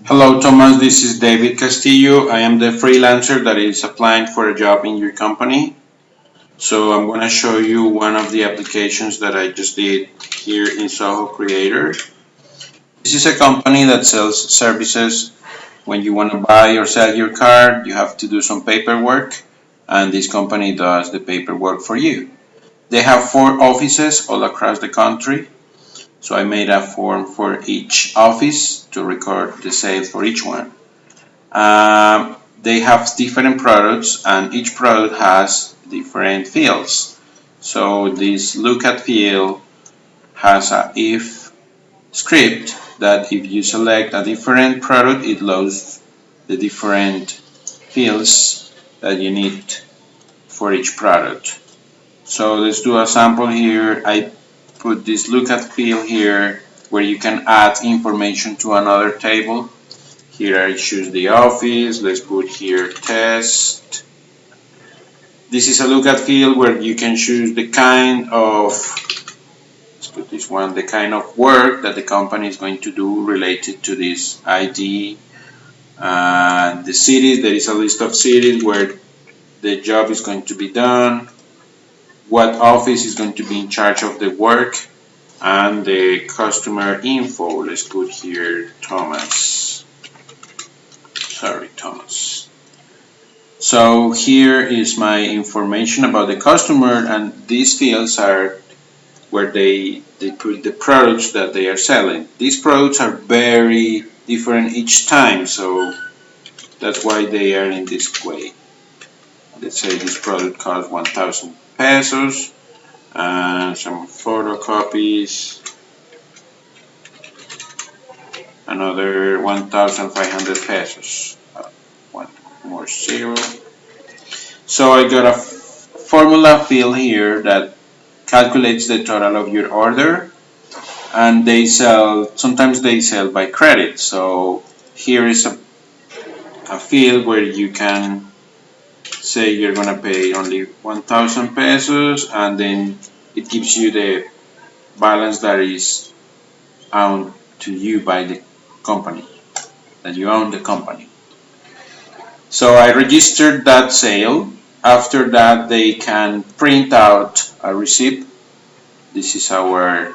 Hello, Thomas. This is David Castillo. I am the freelancer that is applying for a job in your company. So I'm going to show you one of the applications that I just did here in Zoho Creator. This is a company that sells services. When you want to buy or sell your car, you have to do some paperwork, and this company does the paperwork for you. They have 4 offices all across the country. So I made a form for each office to record the sales for each one. They have different products, and each product has different fields. So this lookat field has a if script that if you select a different product, it loads the different fields that you need for each product. So let's do a sample here. I put this lookat field here where you can add information to another table. Here I choose the office. Let's put here test. This is a lookat field where you can choose the kind of, let's put this one, the kind of work that the company is going to do related to this ID. The cities, there is a list of cities where the job is going to be done, what office is going to be in charge of the work, and the customer info. Let's put here Thomas. Sorry, Thomas. So here is my information about the customer, and these fields are where they put the products that they are selling. These products are very different each time, so that's why they are in this way. Let's say this product costs 1,000 pesos, and some photocopies, another 1,500 pesos. One more zero. So I got a formula field here that calculates the total of your order, and sometimes they sell by credit. So here is a field where you can say you're gonna pay only 1,000 pesos, and then it gives you the balance that is owned to you by the company, that you own the company. So I registered that sale. After that, they can print out a receipt. This is our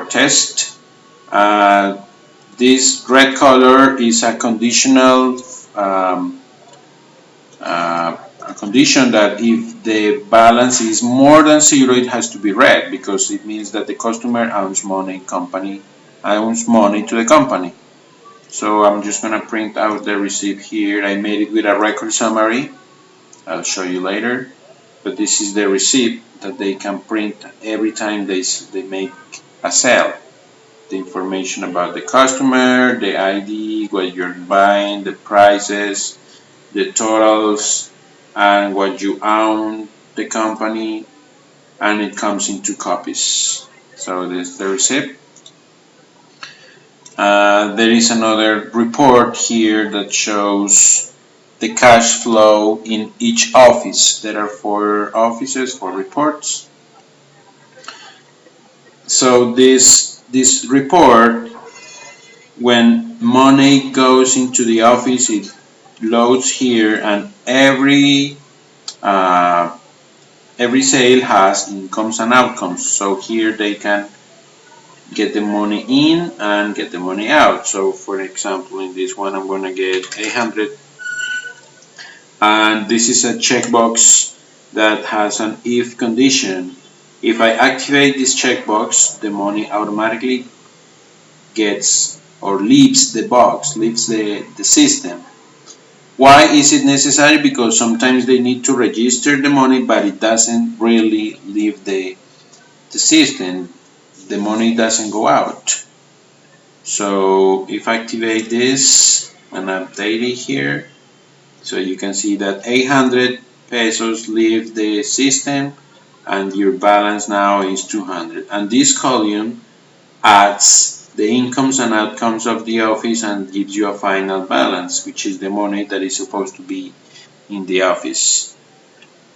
test. This red color is a conditional a condition that if the balance is more than 0, it has to be red, because it means that the customer owns money to the company. So I'm just going to print out the receipt here. I made it with a record summary. I'll show you later. But this is the receipt that they can print every time they make a sale. The information about the customer, the ID, what you're buying, the prices, the totals, and what you own the company, and it comes in 2 copies. So this is the receipt. There is another report here that shows the cash flow in each office. There are 4 offices, 4 reports. So this report, when money goes into the office, it loads here, and every sale has incomes and outcomes. So here they can get the money in and get the money out. So for example, in this one I'm going to get 800, and this is a checkbox that has an if condition. If I activate this checkbox, the money automatically gets or leaves the box, leaves the system. Why is it necessary? Because sometimes they need to register the money, but it doesn't really leave the system. The money doesn't go out. So if I activate this and update it here, so you can see that 800 pesos leave the system, and your balance now is 200. And this column adds the incomes and outcomes of the office and gives you a final balance, which is the money that is supposed to be in the office.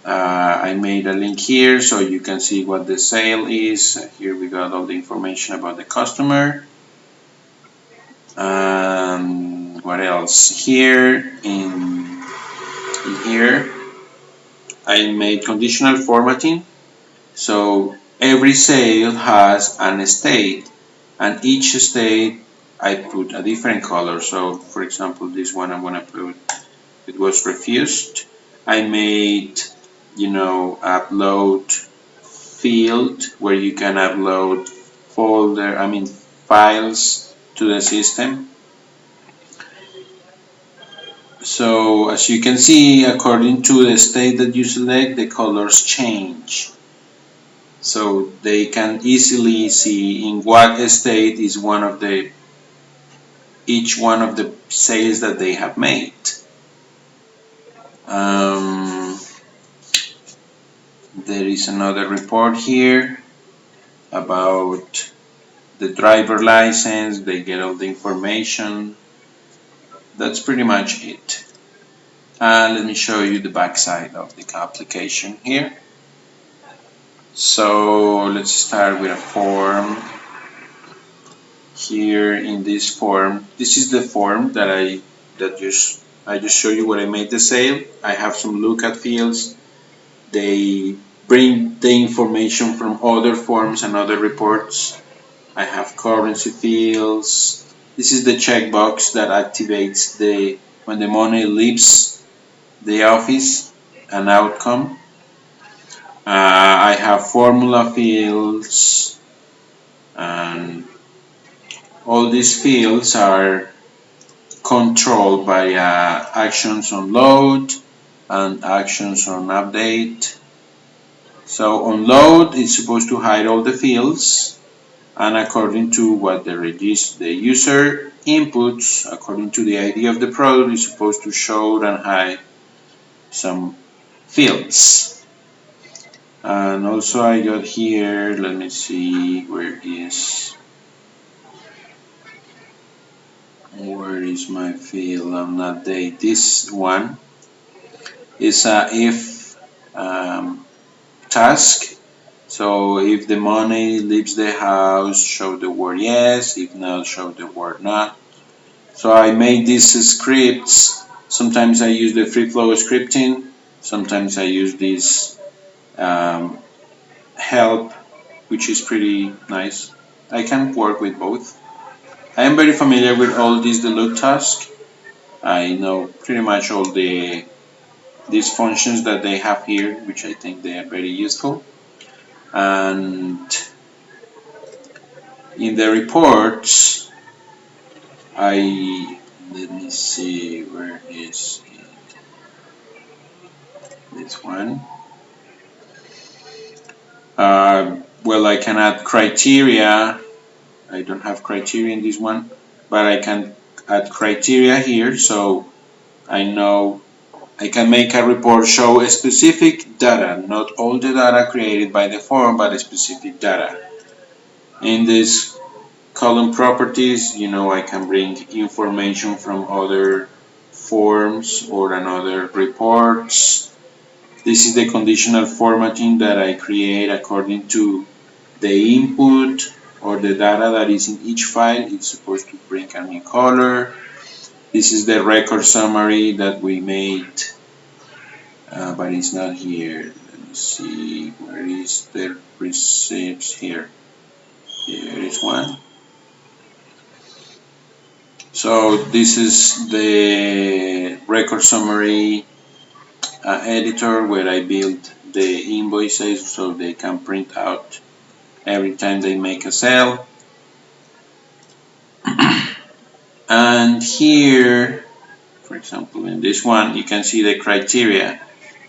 I made a link here so you can see what the sale is. Here we got all the information about the customer. What else? Here in here I made conditional formatting. So every sale has an state, and each state I put a different color. So for example, this one I'm gonna put it was refused. I made, upload field where you can upload files to the system. So as you can see, according to the state that you select, the colors change. So they can easily see in what state is each one of the sales that they have made. There is another report here about the driver license. They get all the information. That's pretty much it. Let me show you the backside of the application here. So let's start with a form. Here in this form, this is the form that I just show you where I made the sale. I have some lookup fields. They bring the information from other forms and other reports. I have currency fields. This is the checkbox that activates when the money leaves the office, an outcome. I have formula fields, and all these fields are controlled by actions on load and actions on update. So on load, it's supposed to hide all the fields, and according to what the user inputs, according to the ID of the product, is supposed to show and hide some fields. And also I got here, let me see, where is my field on that day? This one is a if task. So if the money leaves the house, show the word yes. If not, show the word not. So I made these scripts. Sometimes I use the free flow scripting. Sometimes I use this help, which is pretty nice. I can work with both. I am very familiar with all these look tasks. I know pretty much all these functions that they have here, which I think they are very useful. And in the reports, let me see, where is it? This one. Well, I can add criteria. I don't have criteria in this one, but I can add criteria here, so I know I can make a report show a specific data, not all the data created by the form, but a specific data. In this column properties, I can bring information from other forms or another reports. This is the conditional formatting that I create according to the input or the data that is in each file. It's supposed to bring a new color. This is the record summary that we made, but it's not here. Let me see, where is the receipts here? Here is one. So this is the record summary editor where I build the invoices so they can print out every time they make a sale. And here, for example, in this one, you can see the criteria.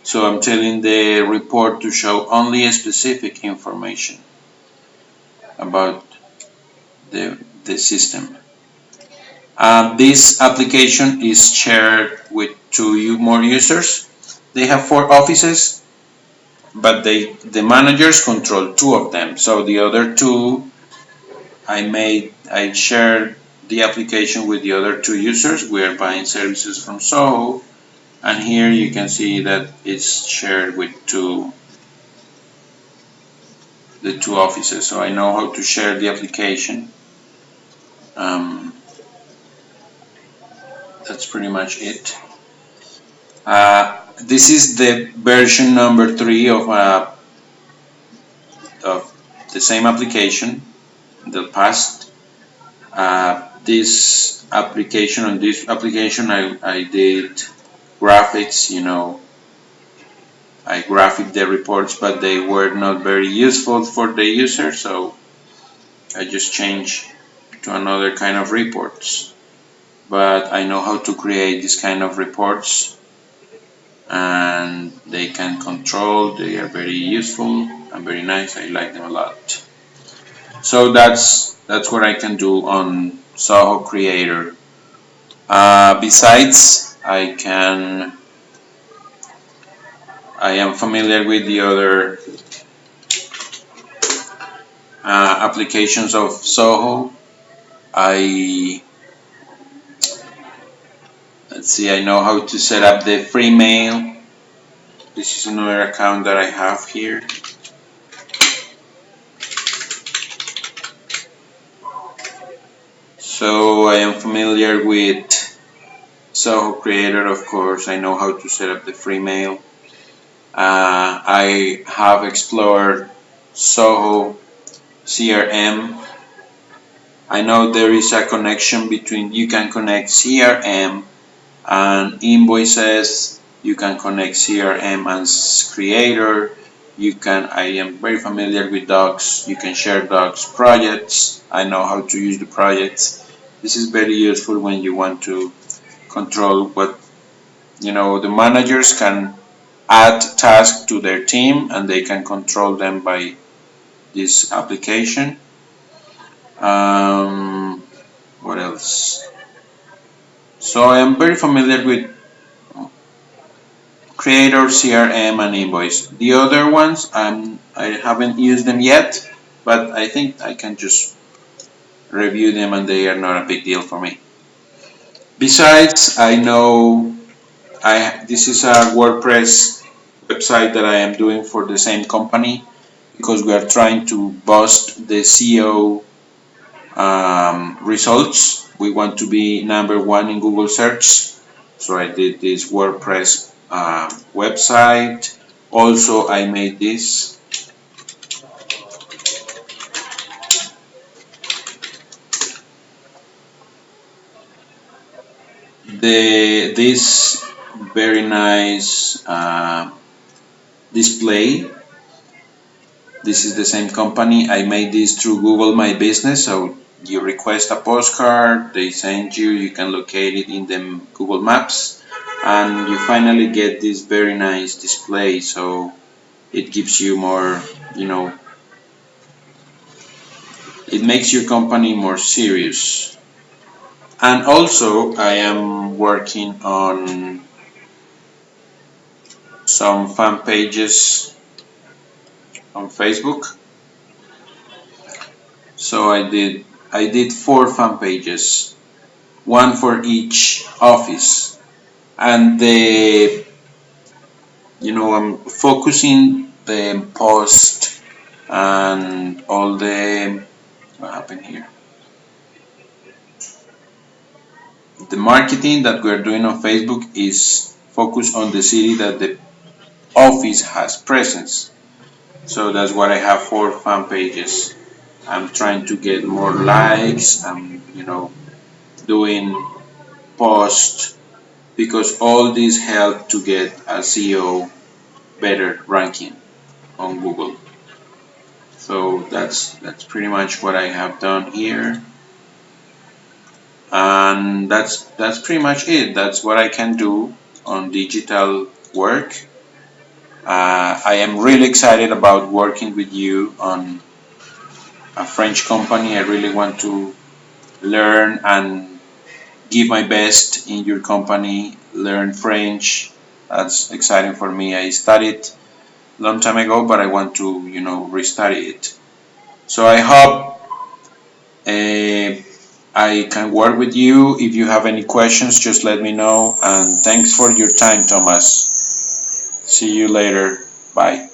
So I'm telling the report to show only a specific information about the system. This application is shared with two more users. They have 4 offices, but the managers control 2 of them. So the other 2, I shared the application with the other 2 users. We are buying services from Zoho, and here you can see that it's shared with the 2 offices. So I know how to share the application. that's pretty much it. This is the version number 3 of the same application, the past. This application, I did graphics, I graphic the reports, but they were not very useful for the user, so I just changed to another kind of reports. But I know how to create this kind of reports, and they can control, they are very useful and very nice. I like them a lot. So that's what I can do on Zoho Creator. Besides, I am familiar with the other applications of Zoho. Let's see, I know how to set up the free mail. This is another account that I have here. So I am familiar with Zoho Creator, of course. I know how to set up the free mail. I have explored Zoho CRM. I know there is a connection between, you can connect CRM and invoices, you can connect CRM and Creator, I am very familiar with docs, you can share docs, projects, I know how to use the projects. This is very useful when you want to control what, the managers can add tasks to their team and they can control them by this application. What else? So I am very familiar with Creator, CRM, and Invoice. The other ones, I haven't used them yet, but I think I can just review them and they are not a big deal for me. Besides, I know this is a WordPress website that I am doing for the same company because we are trying to boost the SEO results. We want to be #1 in Google search. So I did this WordPress website. Also, I made this. This very nice display. This is the same company. I made this through Google My Business. So you request a postcard, they send you, you can locate it in the Google Maps, and you finally get this very nice display. So it gives you more, it makes your company more serious. And also I am working on some fan pages on Facebook. So I did 4 fan pages, one for each office, and I'm focusing the post and all the, what happened here? The marketing that we're doing on Facebook is focused on the city that the office has presence. So that's why I have 4 fan pages. I'm trying to get more likes. I'm, doing posts because all these help to get a SEO better ranking on Google. So that's pretty much what I have done here, and that's pretty much it. That's what I can do on digital work. I am really excited about working with you on a French company. I really want to learn and give my best in your company, learn French. That's exciting for me. I studied a long time ago, but I want to, restudy it. So I hope I can work with you. If you have any questions, just let me know. And thanks for your time, Thomas. See you later. Bye.